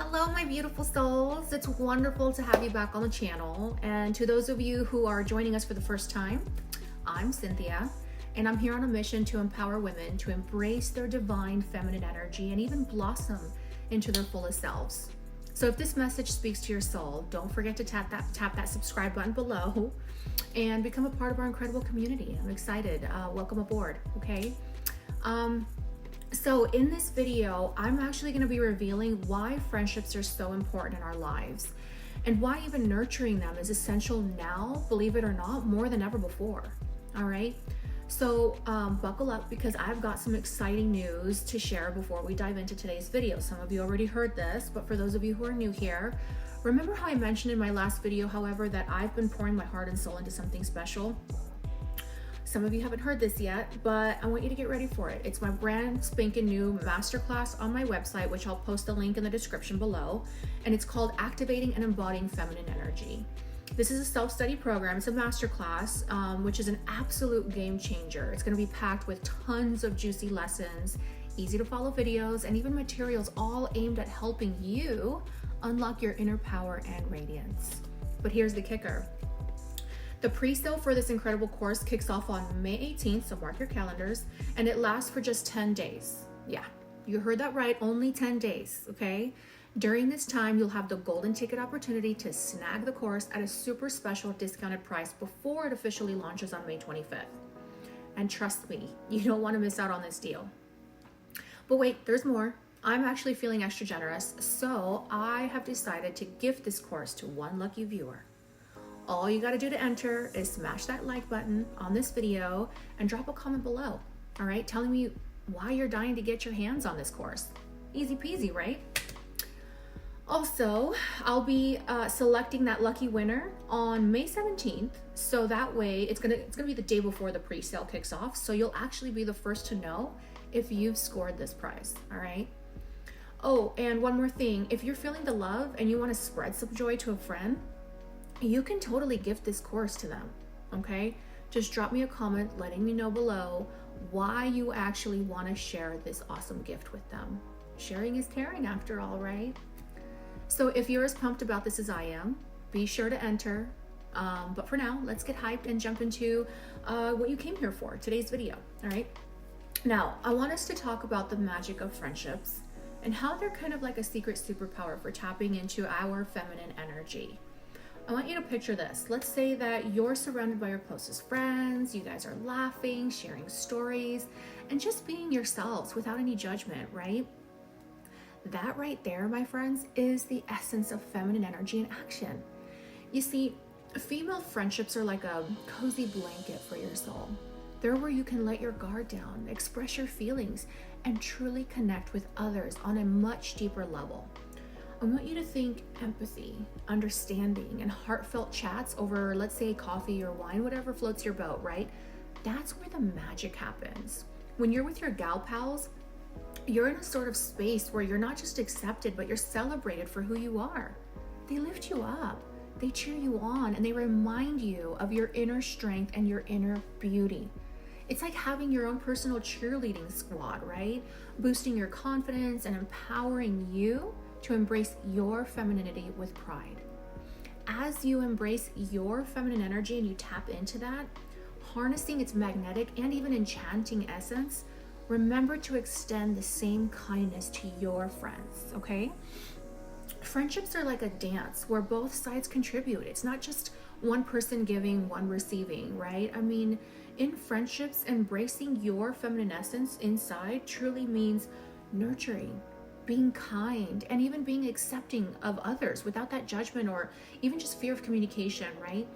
Hello, my beautiful souls. It's wonderful to have you back on the channel. And to those of you who are joining us for the first time, I'm Cynthia, and I'm here on a mission to empower women to embrace their divine feminine energy and even blossom into their fullest selves. So if this message speaks to your soul, don't forget to tap that subscribe button below and become a part of our incredible community. I'm excited. Welcome aboard, okay? So in this video, I'm actually going to be revealing why friendships are so important in our lives and why even nurturing them is essential now, believe it or not, more than ever before. All right. So buckle up because I've got some exciting news to share before we dive into today's video. Some of you already heard this, but for those of you who are new here, remember how I mentioned in my last video, however, that I've been pouring my heart and soul into something special? Some of you haven't heard this yet, but I want you to get ready for it. It's my brand spanking new masterclass on my website, which I'll post a link in the description below. And it's called Activating and Embodying Feminine Energy. This is a self-study program. It's a masterclass, which is an absolute game changer. It's going to be packed with tons of juicy lessons, easy to follow videos, and even materials all aimed at helping you unlock your inner power and radiance. But here's the kicker. The pre-sale for this incredible course kicks off on May 18th, so mark your calendars, and it lasts for just 10 days. Yeah, you heard that right, only 10 days, okay? During this time, you'll have the golden ticket opportunity to snag the course at a super special discounted price before it officially launches on May 25th. And trust me, you don't want to miss out on this deal. But wait, there's more. I'm actually feeling extra generous, so I have decided to gift this course to one lucky viewer. All you got to do to enter is smash that like button on this video and drop a comment below, all right, telling me why you're dying to get your hands on this course. Easy peasy, right? Also, I'll be selecting that lucky winner on May 17th, so that way it's gonna be the day before the pre-sale kicks off, so you'll actually be the first to know if you've scored this prize, all right? Oh, and one more thing, if you're feeling the love and you want to spread some joy to a friend, you can totally gift this course to them, okay? Just drop me a comment letting me know below why you actually want to share this awesome gift with them. Sharing is caring after all, right? So if you're as pumped about this as I am, be sure to enter. But for now, let's get hyped and jump into what you came here for, today's video, all right? Now, I want us to talk about the magic of friendships and how they're kind of like a secret superpower for tapping into our feminine energy. I want you to picture this. Let's say that you're surrounded by your closest friends, you guys are laughing, sharing stories, and just being yourselves without any judgment, right? That right there, my friends, is the essence of feminine energy in action. You see, female friendships are like a cozy blanket for your soul. They're where you can let your guard down, express your feelings, and truly connect with others on a much deeper level. I want you to think empathy, understanding, and heartfelt chats over, let's say, coffee or wine, whatever floats your boat, right? That's where the magic happens. When you're with your gal pals, you're in a sort of space where you're not just accepted, but you're celebrated for who you are. They lift you up, they cheer you on, and they remind you of your inner strength and your inner beauty. It's like having your own personal cheerleading squad, right? Boosting your confidence and empowering you to embrace your femininity with pride. As you embrace your feminine energy and you tap into that, harnessing its magnetic and even enchanting essence, remember to extend the same kindness to your friends, okay? Friendships are like a dance where both sides contribute. It's not just one person giving, one receiving, right? I mean, in friendships, embracing your feminine essence inside truly means nurturing, being kind, and even being accepting of others without that judgment or even just fear of communication, right?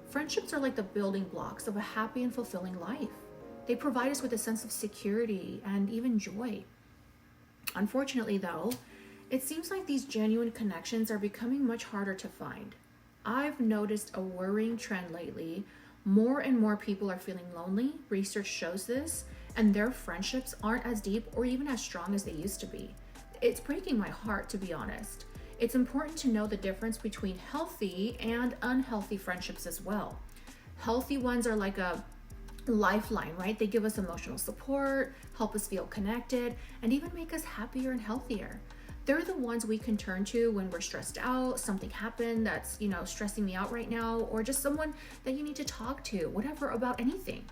Friendships are like the building blocks of a happy and fulfilling life. They provide us with a sense of security and even joy. Unfortunately, though, it seems like these genuine connections are becoming much harder to find. I've noticed a worrying trend lately. More and more people are feeling lonely. Research shows this, and their friendships aren't as deep or even as strong as they used to be. It's breaking my heart, to be honest. It's important to know the difference between healthy and unhealthy friendships as well. Healthy ones are like a lifeline, right? They give us emotional support, help us feel connected, and even make us happier and healthier. They're the ones we can turn to when we're stressed out, something happened that's, stressing me out right now, or just someone that you need to talk to, whatever, about anything.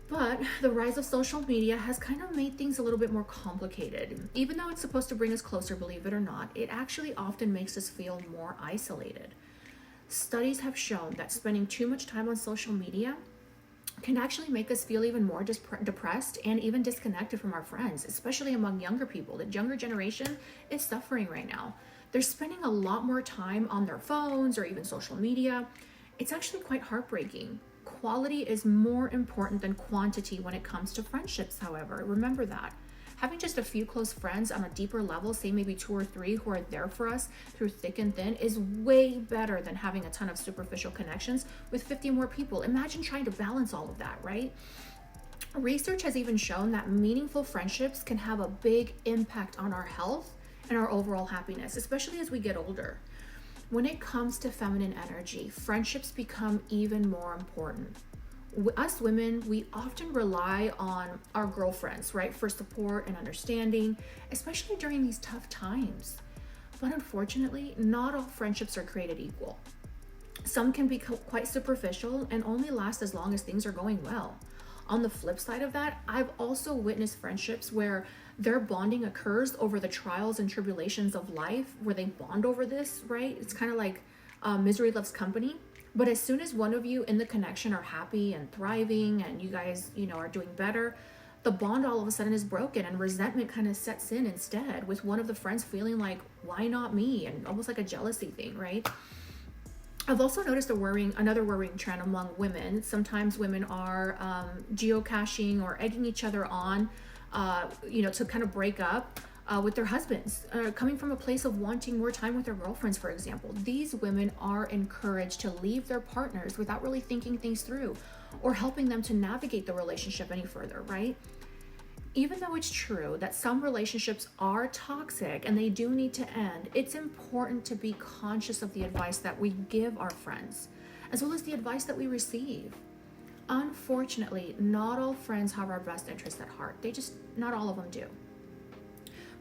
But the rise of social media has kind of made things a little bit more complicated. Even though it's supposed to bring us closer, believe it or not, it actually often makes us feel more isolated. Studies have shown that spending too much time on social media can actually make us feel even more depressed and even disconnected from our friends, especially among younger people. The younger generation is suffering right now. They're spending a lot more time on their phones or even social media. It's actually quite heartbreaking. Quality is more important than quantity when it comes to friendships, however. Remember that. Having just a few close friends on a deeper level, say maybe 2 or 3 who are there for us through thick and thin, is way better than having a ton of superficial connections with 50 more people. Imagine trying to balance all of that, right? Research has even shown that meaningful friendships can have a big impact on our health and our overall happiness, especially as we get older. When it comes to feminine energy, friendships become even more important. Us women, we often rely on our girlfriends, right, for support and understanding, especially during these tough times. But unfortunately, not all friendships are created equal. Some can be quite superficial and only last as long as things are going well. On the flip side of that, I've also witnessed friendships where their bonding occurs over the trials and tribulations of life, where they bond over this, right? It's kind of like misery loves company. But as soon as one of you in the connection are happy and thriving and you guys, are doing better, the bond all of a sudden is broken and resentment kind of sets in instead, with one of the friends feeling like, why not me? And almost like a jealousy thing, right? I've also noticed another worrying trend among women. Sometimes women are geocaching or egging each other on, to kind of break up with their husbands, coming from a place of wanting more time with their girlfriends, for example. These women are encouraged to leave their partners without really thinking things through or helping them to navigate the relationship any further, right? Even though it's true that some relationships are toxic and they do need to end, it's important to be conscious of the advice that we give our friends, as well as the advice that we receive. Unfortunately, not all friends have our best interests at heart. Not all of them do.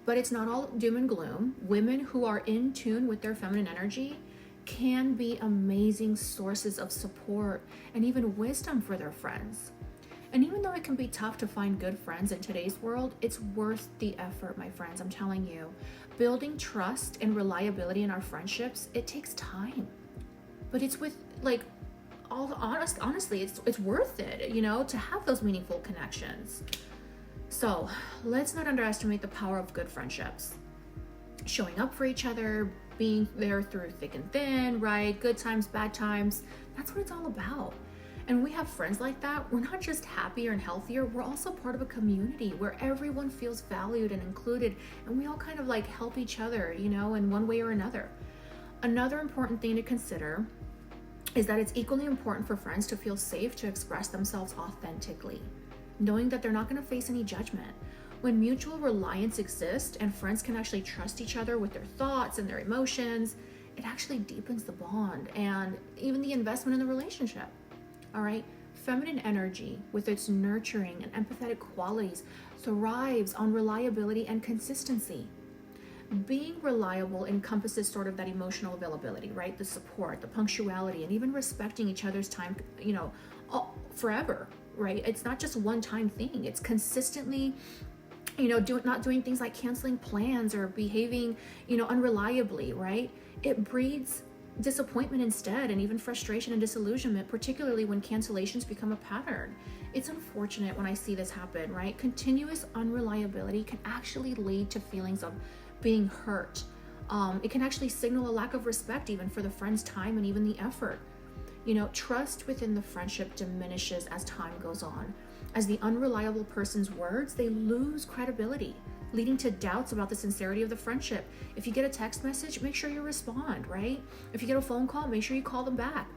But it's not all doom and gloom. Women who are in tune with their feminine energy can be amazing sources of support and even wisdom for their friends. And even though it can be tough to find good friends in today's world, it's worth the effort, my friends, I'm telling you. Building trust and reliability in our friendships, it takes time. But it's honestly, it's worth it, to have those meaningful connections. So let's not underestimate the power of good friendships. Showing up for each other, being there through thick and thin, right? Good times, bad times. That's what it's all about. And when we have friends like that, we're not just happier and healthier, we're also part of a community where everyone feels valued and included, and we all kind of help each other, in one way or another. Another important thing to consider is that it's equally important for friends to feel safe to express themselves authentically, knowing that they're not going to face any judgment. When mutual reliance exists and friends can actually trust each other with their thoughts and their emotions, it actually deepens the bond and even the investment in the relationship. All right, feminine energy with its nurturing and empathetic qualities thrives on reliability and consistency. Being reliable encompasses sort of that emotional availability, right? The support, the punctuality, and even respecting each other's time, forever, right? It's not just one-time thing. It's consistently, not doing things like canceling plans or behaving, unreliably, right? It breeds disappointment instead, and even frustration and disillusionment, particularly when cancellations become a pattern. It's unfortunate when I see this happen, right? Continuous unreliability can actually lead to feelings of being hurt. It can actually signal a lack of respect even for the friend's time and even the effort. Trust within the friendship diminishes as time goes on. As the unreliable person's words, they lose credibility, leading to doubts about the sincerity of the friendship. If you get a text message, make sure you respond, right? If you get a phone call, make sure you call them back.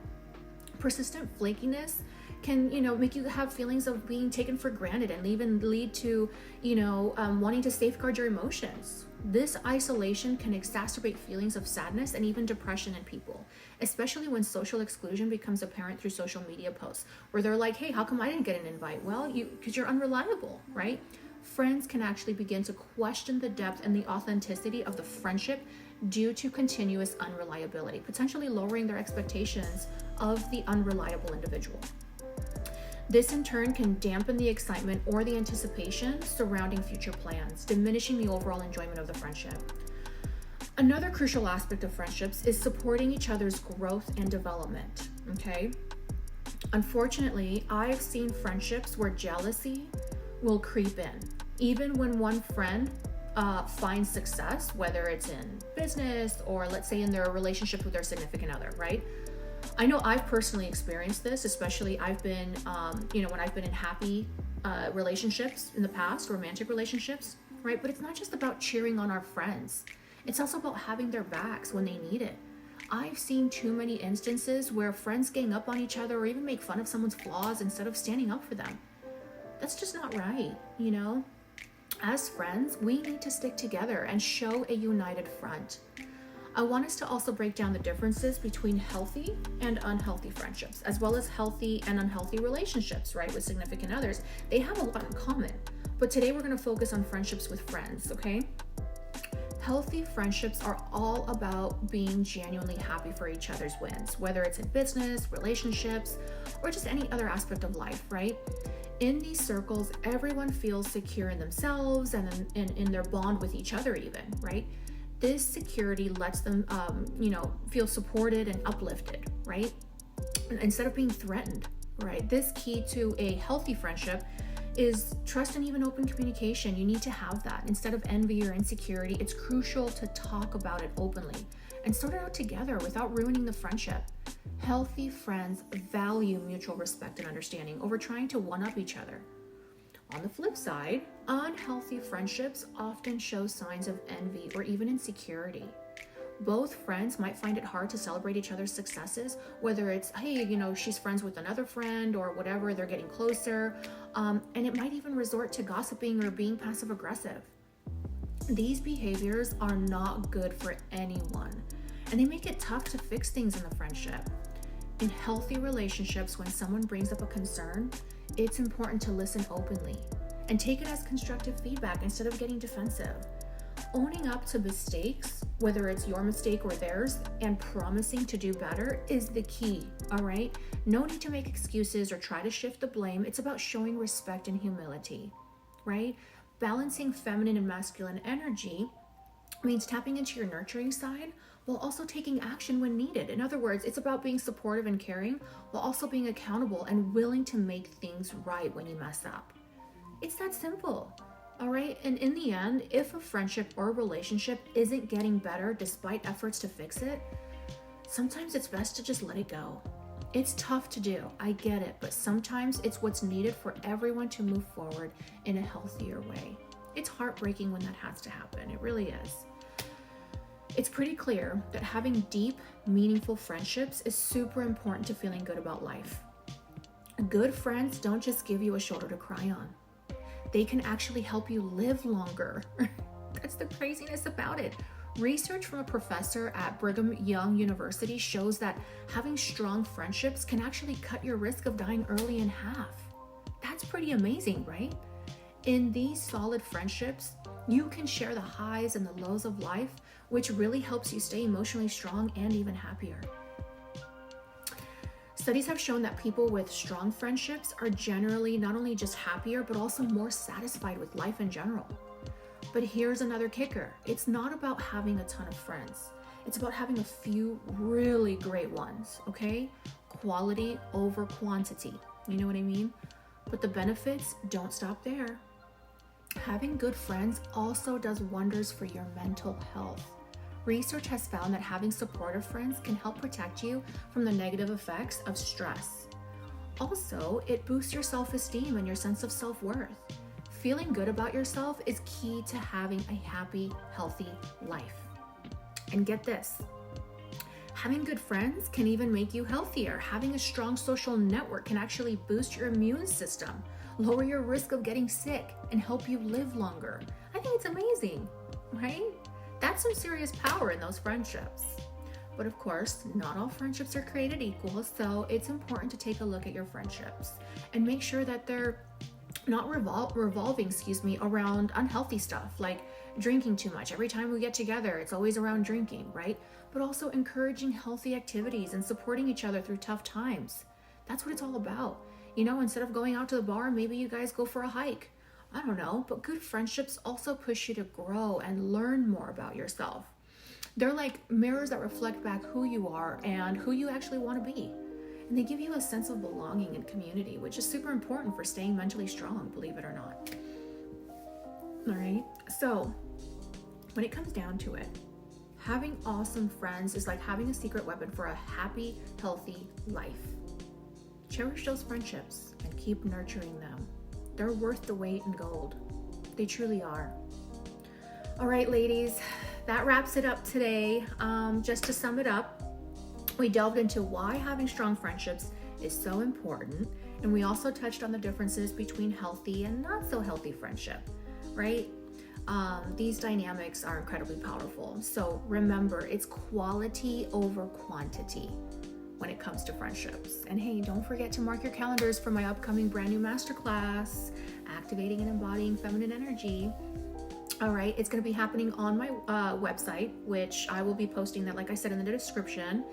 Persistent flakiness can, make you have feelings of being taken for granted and even lead to, wanting to safeguard your emotions. This isolation can exacerbate feelings of sadness and even depression in people, especially when social exclusion becomes apparent through social media posts, where they're like, hey, how come I didn't get an invite? Well, because you're unreliable, right? friends can actually begin to question the depth and the authenticity of the friendship due to continuous unreliability, potentially lowering their expectations of the unreliable individual. This in turn can dampen the excitement or the anticipation surrounding future plans, diminishing the overall enjoyment of the friendship. Another crucial aspect of friendships is supporting each other's growth and development, okay? Unfortunately, I've seen friendships where jealousy will creep in, even when one friend finds success, whether it's in business or let's say in their relationship with their significant other, right? I know I've personally experienced this, especially I've been, when I've been in happy relationships in the past, romantic relationships, right? But it's not just about cheering on our friends. It's also about having their backs when they need it. I've seen too many instances where friends gang up on each other or even make fun of someone's flaws instead of standing up for them. That's just not right, you know? As friends, we need to stick together and show a united front. I want us to also break down the differences between healthy and unhealthy friendships, as well as healthy and unhealthy relationships, right, with significant others. They have a lot in common, but today we're going to focus on friendships with friends, okay? Healthy friendships are all about being genuinely happy for each other's wins, whether it's in business, relationships, or just any other aspect of life, right? In these circles, everyone feels secure in themselves and in their bond with each other even, right? This security lets them, feel supported and uplifted, right? Instead of being threatened, right? This key to a healthy friendship is trust and even open communication. You need to have that. Instead of envy or insecurity, it's crucial to talk about it openly and sort it out together without ruining the friendship. Healthy friends value mutual respect and understanding over trying to one-up each other. On the flip side, unhealthy friendships often show signs of envy or even insecurity. Both friends might find it hard to celebrate each other's successes, whether it's, hey, she's friends with another friend or whatever, they're getting closer, and it might even resort to gossiping or being passive aggressive. These behaviors are not good for anyone, and they make it tough to fix things in the friendship. In healthy relationships, when someone brings up a concern, it's important to listen openly and take it as constructive feedback instead of getting defensive. Owning up to mistakes, whether it's your mistake or theirs, and promising to do better is the key, all right? No need to make excuses or try to shift the blame. It's about showing respect and humility, right? Balancing feminine and masculine energy means tapping into your nurturing side while also taking action when needed. In other words, it's about being supportive and caring while also being accountable and willing to make things right when you mess up. It's that simple. All right. And in the end, if a friendship or a relationship isn't getting better despite efforts to fix it, sometimes it's best to just let it go. It's tough to do. I get it. But sometimes it's what's needed for everyone to move forward in a healthier way. It's heartbreaking when that has to happen. It really is. It's pretty clear that having deep, meaningful friendships is super important to feeling good about life. Good friends don't just give you a shoulder to cry on. They can actually help you live longer. That's the craziness about it. Research from a professor at Brigham Young University shows that having strong friendships can actually cut your risk of dying early in half. That's pretty amazing, right? In these solid friendships, you can share the highs and the lows of life, which really helps you stay emotionally strong and even happier. Studies have shown that people with strong friendships are generally not only just happier, but also more satisfied with life in general. But here's another kicker. It's not about having a ton of friends. It's about having a few really great ones, okay? Quality over quantity. You know what I mean? But the benefits don't stop there. Having good friends also does wonders for your mental health. Research has found that having supportive friends can help protect you from the negative effects of stress. Also, it boosts your self-esteem and your sense of self-worth. Feeling good about yourself is key to having a happy, healthy life. And get this, having good friends can even make you healthier. Having a strong social network can actually boost your immune system, lower your risk of getting sick, and help you live longer. I think it's amazing, right? That's some serious power in those friendships. But of course, not all friendships are created equal, so it's important to take a look at your friendships and make sure that they're not revolving, around unhealthy stuff like drinking too much. Every time we get together, it's always around drinking, right? But also encouraging healthy activities and supporting each other through tough times. That's what it's all about. Instead of going out to the bar, maybe you guys go for a hike. I don't know, but good friendships also push you to grow and learn more about yourself. They're like mirrors that reflect back who you are and who you actually want to be. And they give you a sense of belonging and community, which is super important for staying mentally strong, believe it or not. All right. So when it comes down to it, having awesome friends is like having a secret weapon for a happy, healthy life. Cherish those friendships and keep nurturing them. They're worth the weight in gold. They truly are. All right, ladies, that wraps it up today. Just to sum it up, we delved into why having strong friendships is so important, and we also touched on the differences between healthy and not so healthy friendship, right? These dynamics are incredibly powerful. So remember, it's quality over quantity when it comes to friendships. And hey, don't forget to mark your calendars for my upcoming brand new masterclass, Activating and Embodying Feminine Energy. All right, it's going to be happening on my website, which I will be posting that, like I said, in the description.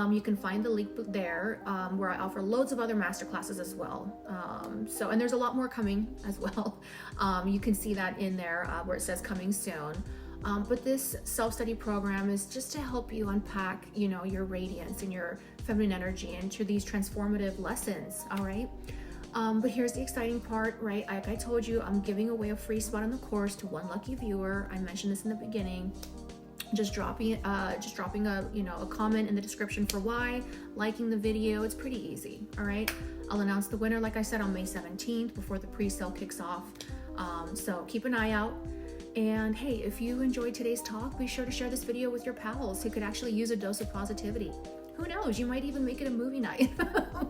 You can find the link there, where I offer loads of other masterclasses as well. And there's a lot more coming as well. You can see that in there where it says coming soon. But this self-study program is just to help you unpack, your radiance and your feminine energy into these transformative lessons. All right. But here's the exciting part, right? Like I told you, I'm giving away a free spot in the course to one lucky viewer. I mentioned this in the beginning. Just dropping a comment in the description for why, liking the video. It's pretty easy. All right. I'll announce the winner, like I said, on May 17th before the pre-sale kicks off. So keep an eye out. And hey, if you enjoyed today's talk, be sure to share this video with your pals who could actually use a dose of positivity. Who knows? You might even make it a movie night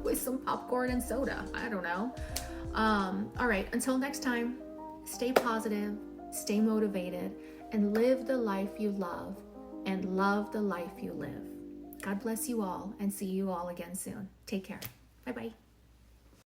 with some popcorn and soda. I don't know. All right. Until next time, stay positive, stay motivated, and live the life you love and love the life you live. God bless you all and see you all again soon. Take care. Bye-bye.